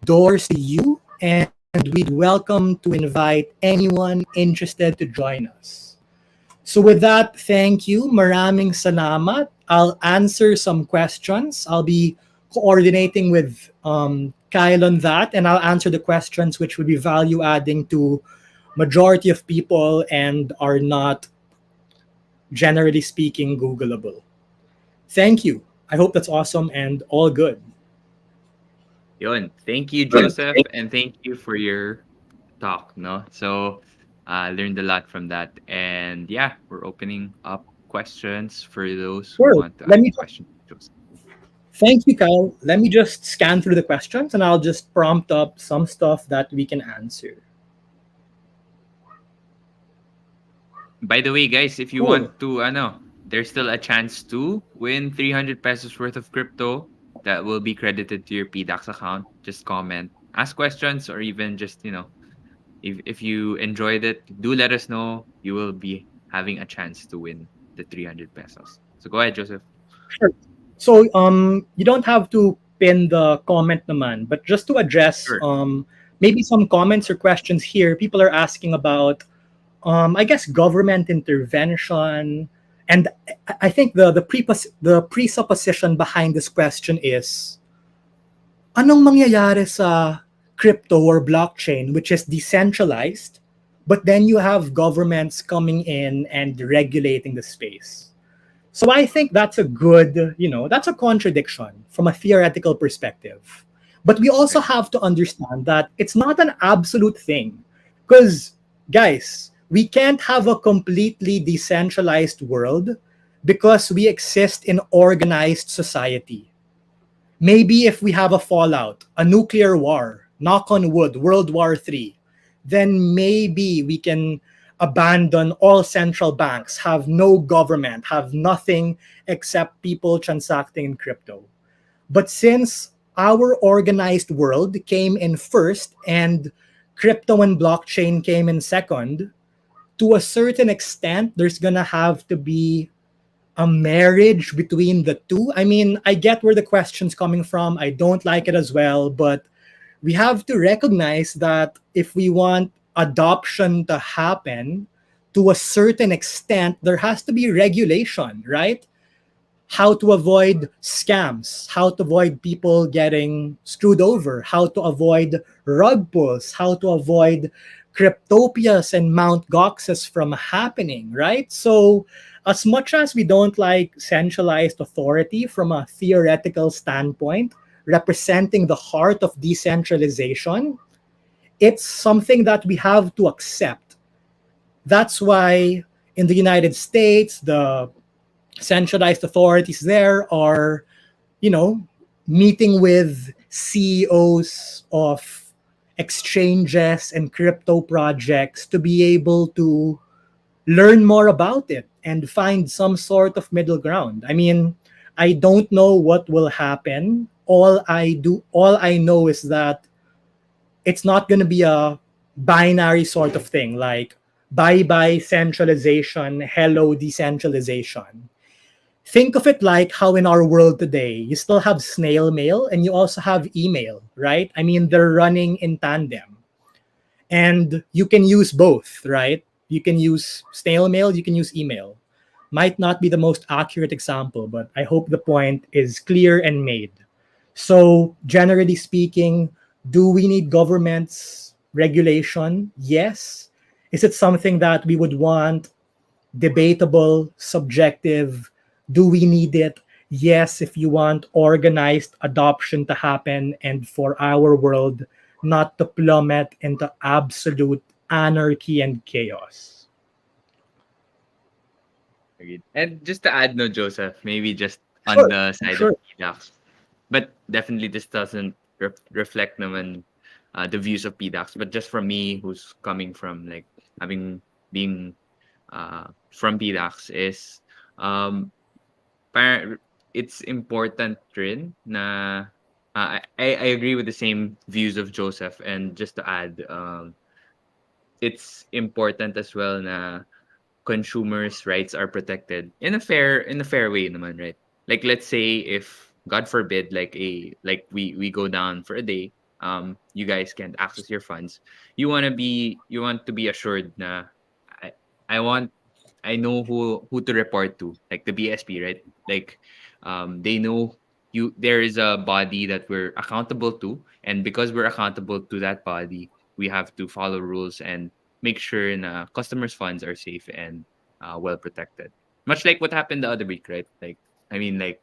doors to you, and we'd welcome to invite anyone interested to join us. So with that, thank you. Maraming salamat. I'll answer some questions. I'll be coordinating with Kyle on that, and I'll answer the questions which would be value adding to majority of people and are not, generally speaking, Googleable. Thank you. I hope that's awesome and all good. Yun. Thank you, Joseph, and thank you for your talk, no? So, learned a lot from that. And yeah, we're opening up questions for those who Sure. want to Let ask me questions, Joseph. Thank you, Kyle. Let me just scan through the questions and I'll just prompt up some stuff that we can answer. By the way, guys, if you Cool. want to, there's still a chance to win 300 pesos worth of crypto that will be credited to your PDAX account. Just comment, ask questions, or even just, if you enjoyed it, do let us know. You will be having a chance to win the 300 pesos. So go ahead, Joseph. Sure. So you don't have to pin the comment naman, but just to address Sure. maybe some comments or questions here. People are asking about I guess government intervention, and I think the presupposition behind this question is anong mangyayari sa crypto or blockchain, which is decentralized, but then you have governments coming in and regulating the space. So I think that's a good, that's a contradiction from a theoretical perspective. But we also Right. have to understand that it's not an absolute thing. Because, guys, we can't have a completely decentralized world because we exist in organized society. Maybe if we have a fallout, a nuclear war, knock on wood, World War III, then maybe we can abandon all central banks, have no government, have nothing except people transacting in crypto. But since our organized world came in first and crypto and blockchain came in second, to a certain extent, there's gonna have to be a marriage between the two. I mean, I get where the question's coming from. I don't like it as well, but we have to recognize that if we want adoption to happen to a certain extent, there has to be regulation, right? How to avoid scams, how to avoid people getting screwed over, how to avoid rug pulls, how to avoid cryptopias and Mount Goxes from happening, right? So, as much as we don't like centralized authority from a theoretical standpoint, representing the heart of decentralization, it's something that we have to accept. That's why in the United States, the centralized authorities there are, you know, meeting with CEOs of exchanges and crypto projects to be able to learn more about it and find some sort of middle ground. I mean, I don't know what will happen. All I know is that it's not going to be a binary sort of thing like bye bye centralization, hello decentralization. Think of it like how in our world today, you still have snail mail and you also have email, right? I mean, they're running in tandem. And you can use both, right? You can use snail mail, you can use email. Might not be the most accurate example, but I hope the point is clear and made. So, generally speaking, do we need government's regulation? Yes. Is it something that we would want? Debatable, subjective. Do we need it? Yes, if you want organized adoption to happen and for our world not to plummet into absolute anarchy and chaos. Agreed. And just to add, no, Joseph, maybe just on Sure, the side of sure. PDAX, but definitely this doesn't reflect naman the views of PDAX, but just from me, who's coming from like having being from PDAX, is um it's important rin na I agree with the same views of Joseph, and just to add, it's important as well na consumers' rights are protected in a fair way naman, right? Like let's say if God forbid we go down for a day, you guys can't access your funds. You want to be assured na I, I want I know who to report to, like the BSP, right? Like they know you there is a body that we're accountable to, and because we're accountable to that body, we have to follow rules and make sure na customers' funds are safe and well protected. Much like what happened the other week, right? Like, I mean, like,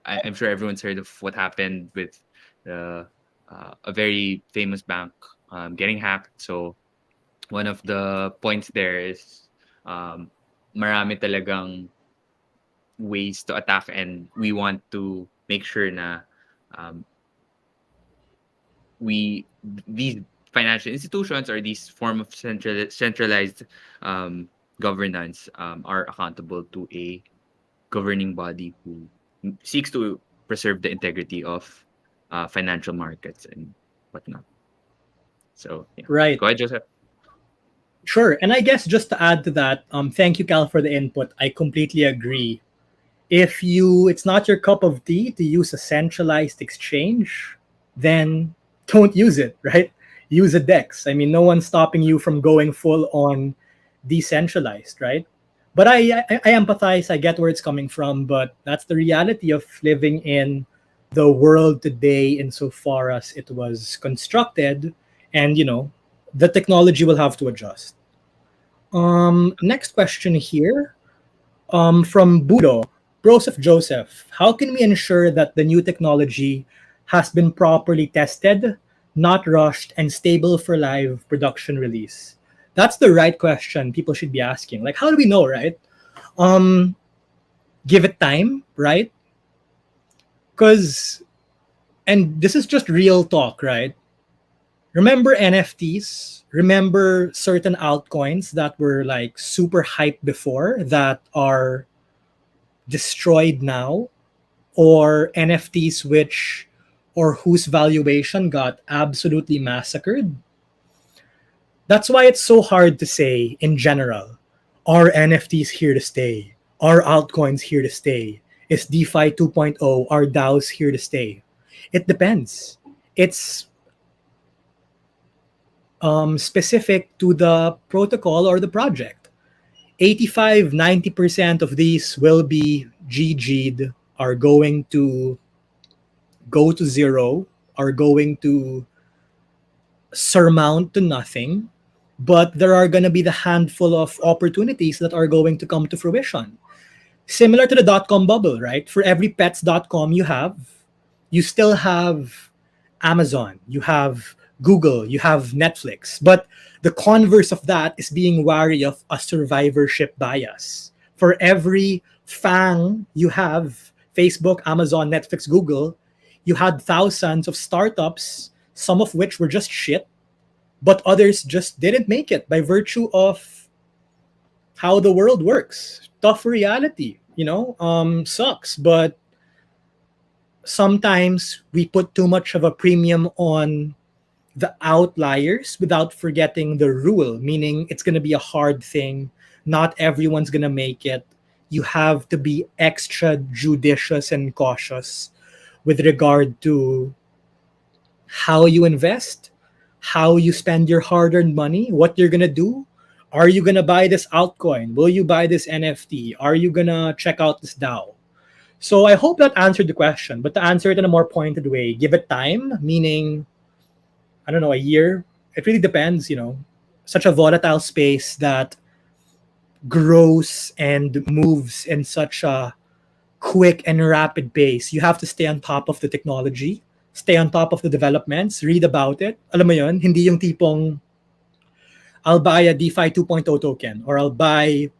I'm sure everyone's heard of what happened with the a very famous bank getting hacked. So one of the points there is um, marami talagang ways to attack, and we want to make sure na um, we these financial institutions or these form of centralized um, governance are accountable to a governing body who seeks to preserve the integrity of financial markets and whatnot. So yeah, Right. go ahead, Joseph. Sure. And I guess just to add to that, thank you, Cal, for the input. I completely agree. If it's not your cup of tea to use a centralized exchange, then don't use it, right? Use a DEX. I mean, no one's stopping you from going full on decentralized, right? But I empathize. I get where it's coming from, but that's the reality of living in the world today, insofar as it was constructed, and the technology will have to adjust. Next question here, from Budo. Bros of Joseph, how can we ensure that the new technology has been properly tested, not rushed, and stable for live production release? That's the right question people should be asking. Like, how do we know, right? Um, Give it time, right? Because, and this is just real talk, right? Remember NFTs? Remember certain altcoins that were like super hyped before that are destroyed now, or NFTs which or whose valuation got absolutely massacred? That's why it's so hard to say in general, are NFTs here to stay? Are altcoins here to stay? Is DeFi 2.0, are DAOs here to stay? It depends. It's specific to the protocol or the project. 85-90% of these will be GG'd, are going to go to zero, are going to surmount to nothing. But there are going to be the handful of opportunities that are going to come to fruition. Similar to the dot-com bubble, right? For every pets.com you still have Amazon, you have Google, you have Netflix. But the converse of that is being wary of a survivorship bias. For every FANG you have, Facebook, Amazon, Netflix, Google, you had thousands of startups, some of which were just shit, but others just didn't make it by virtue of how the world works. Tough reality, sucks. But sometimes we put too much of a premium on the outliers without forgetting the rule, meaning it's going to be a hard thing. Not everyone's going to make it. You have to be extra judicious and cautious with regard to how you invest, how you spend your hard earned money, what you're going to do. Are you going to buy this altcoin? Will you buy this NFT? Are you going to check out this DAO? So I hope that answered the question. But to answer it in a more pointed way, give it time, meaning, I don't know, a year. It really depends, such a volatile space that grows and moves in such a quick and rapid pace. You have to stay on top of the technology, stay on top of the developments, read about it. Alam mo yun, hindi yung tipong, I'll buy a DeFi 2.0 token, or I'll buy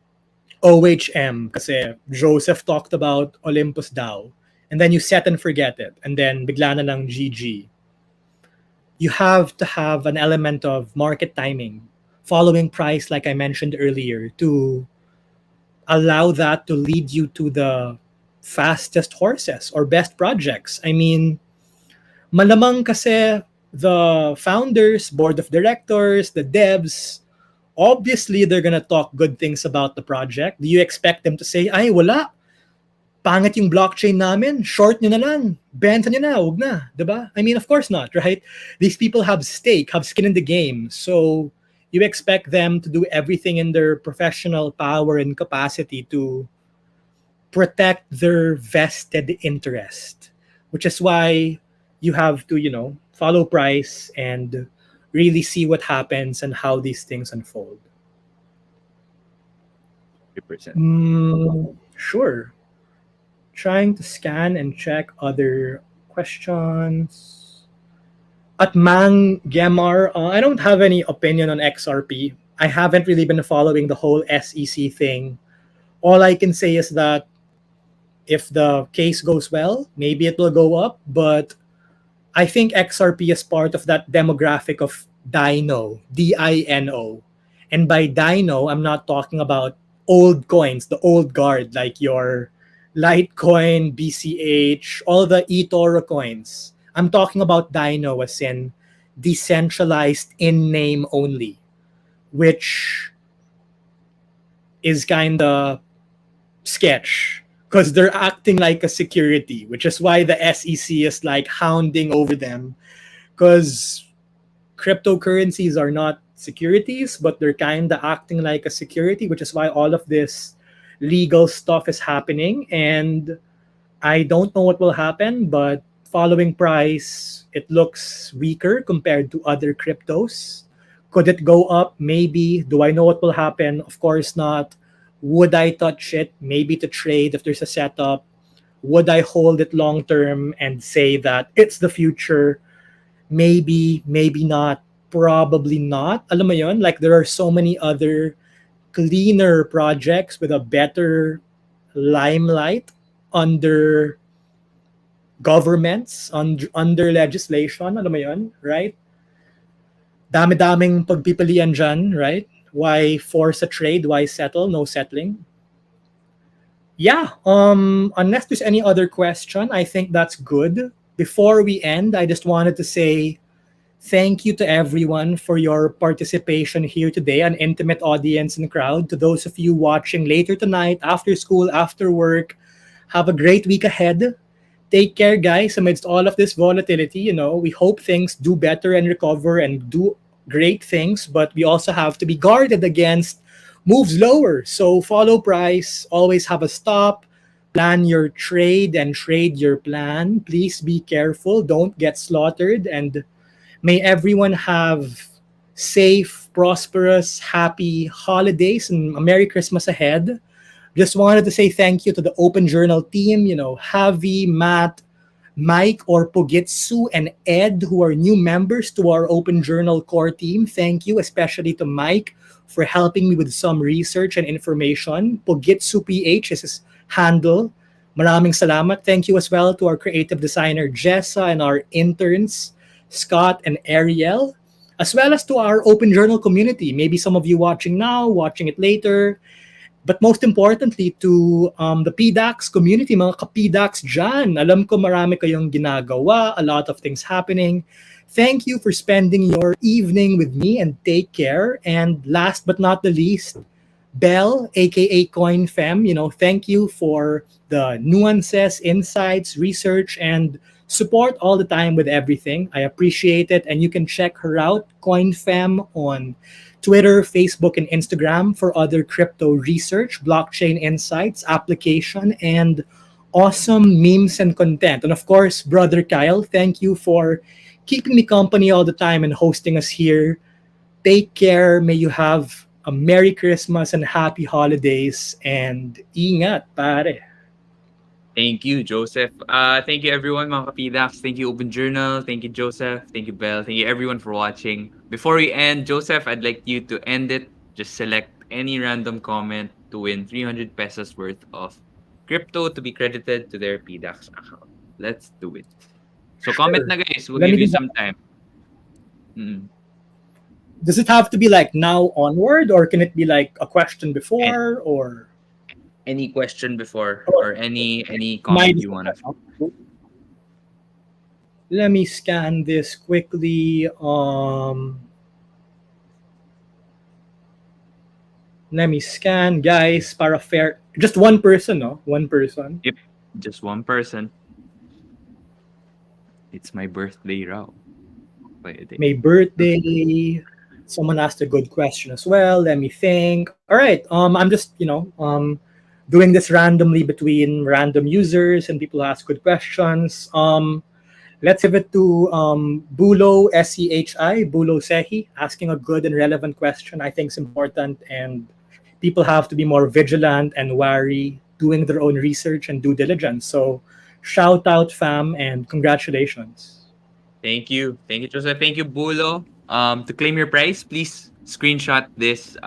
OHM kasi Josef talked about Olympus DAO, and then you set and forget it, and then bigla na lang GG. You have to have an element of market timing, following price like I mentioned earlier, to allow that to lead you to the fastest horses or best projects. I mean, malamang kasi the founders, board of directors, the devs, obviously they're gonna talk good things about the project. Do you expect them to say, ay wala, pangit yung blockchain namin, short nyo na lang, benta nyo na, wag na, diba? I mean, of course not, right? These people have stake, have skin in the game. So you expect them to do everything in their professional power and capacity to protect their vested interest, which is why you have to, follow price and really see what happens and how these things unfold. 100%. Sure. Trying to scan and check other questions. At Mang Gemar, I don't have any opinion on XRP. I haven't really been following the whole SEC thing. All I can say is that if the case goes well, maybe it will go up. But I think XRP is part of that demographic of Dino, DINO. And by Dino, I'm not talking about old coins, the old guard, like your Litecoin, BCH, all the eToro coins. I'm talking about Dino as in decentralized in name only, which is kind of sketch because they're acting like a security, which is why the SEC is like hounding over them because cryptocurrencies are not securities, but they're kind of acting like a security, which is why all of this legal stuff is happening. And I don't know what will happen, but following price, it looks weaker compared to other cryptos. Could it go up? Maybe. Do I know what will happen? Of course not. Would I touch it? Maybe to trade if there's a setup. Would I hold it long term and say that it's the future? Maybe, maybe not, probably not. Alam mo yun? Like there are so many other cleaner projects with a better limelight under governments, under legislation, alam mo yun, right? Dami-daming pagpipilian dyan, right? Why force a trade? Why settle? No settling. Yeah, unless there's any other question, I think that's good. Before we end, I just wanted to say thank you to everyone for your participation here today, an intimate audience and crowd. To those of you watching later tonight, after school, after work, have a great week ahead. Take care, guys, amidst all of this volatility. We hope things do better and recover and do great things, but we also have to be guarded against moves lower. So follow price, always have a stop, plan your trade and trade your plan. Please be careful, don't get slaughtered, and may everyone have safe, prosperous, happy holidays and a Merry Christmas ahead. Just wanted to say thank you to the Open Journal team, Javi, Matt, Mike or Pogitsu, and Ed, who are new members to our Open Journal core team. Thank you, especially to Mike, for helping me with some research and information. Pogitsu PH is his handle. Maraming salamat. Thank you as well to our creative designer, Jessa, and our interns, Scott and Ariel, as well as to our Open Journal community. Maybe some of you watching now, watching it later. But most importantly, to the PDAX community, mga ka-PDAX dyan. Alam ko marami kayong ginagawa, a lot of things happening. Thank you for spending your evening with me and take care. And last but not the least, Bell, aka CoinFem, thank you for the nuances, insights, research, and support all the time with everything. I appreciate it. And you can check her out, CoinFem, on Twitter, Facebook, and Instagram for other crypto research, blockchain insights, application, and awesome memes and content. And of course, Brother Kyle, thank you for keeping me company all the time and hosting us here. Take care. May you have a Merry Christmas and Happy Holidays. And ingat, pare. Thank you, Joseph. Thank you, everyone, mga kapidax. Thank you, Open Journal. Thank you, Joseph. Thank you, Belle. Thank you, everyone, for watching. Before we end, Joseph, I'd like you to end it. Just select any random comment to win 300 pesos worth of crypto to be credited to their PDAX account. Let's do it. So comment Sure. na guys. We'll Let me give you do some that. time. Mm. Does it have to be like now onward, or can it be like a question A- before, or Any question before or oh, any my comment you decision? wanna? Let me scan this quickly. Let me scan, guys, para fair. Just one person, no? One person. Yep, just one person. It's my birthday raw. Pwede. May birthday. Someone asked a good question as well. Let me think. All right. I'm just doing this randomly between random users and people who ask good questions. Let's give it to Bulo SEHI, Bulo Sehi, asking a good and relevant question. I think is important, and people have to be more vigilant and wary, doing their own research and due diligence. So, shout out, fam, and congratulations. Thank you, Joseph. Thank you, Bulo. To claim your prize, please screenshot this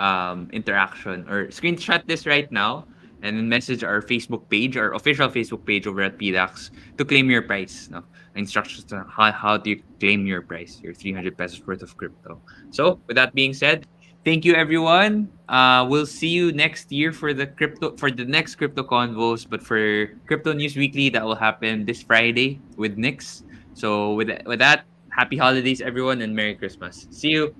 interaction or screenshot this right now and then message our Facebook page, our official Facebook page over at PDAX to claim your prize. No, instructions on how do you claim your prize, your 300 pesos worth of crypto. So, with that being said, thank you everyone. We'll see you next year for the next crypto convos, but for Crypto News Weekly that will happen this Friday with Nix. So with that, happy holidays everyone and Merry Christmas. See you.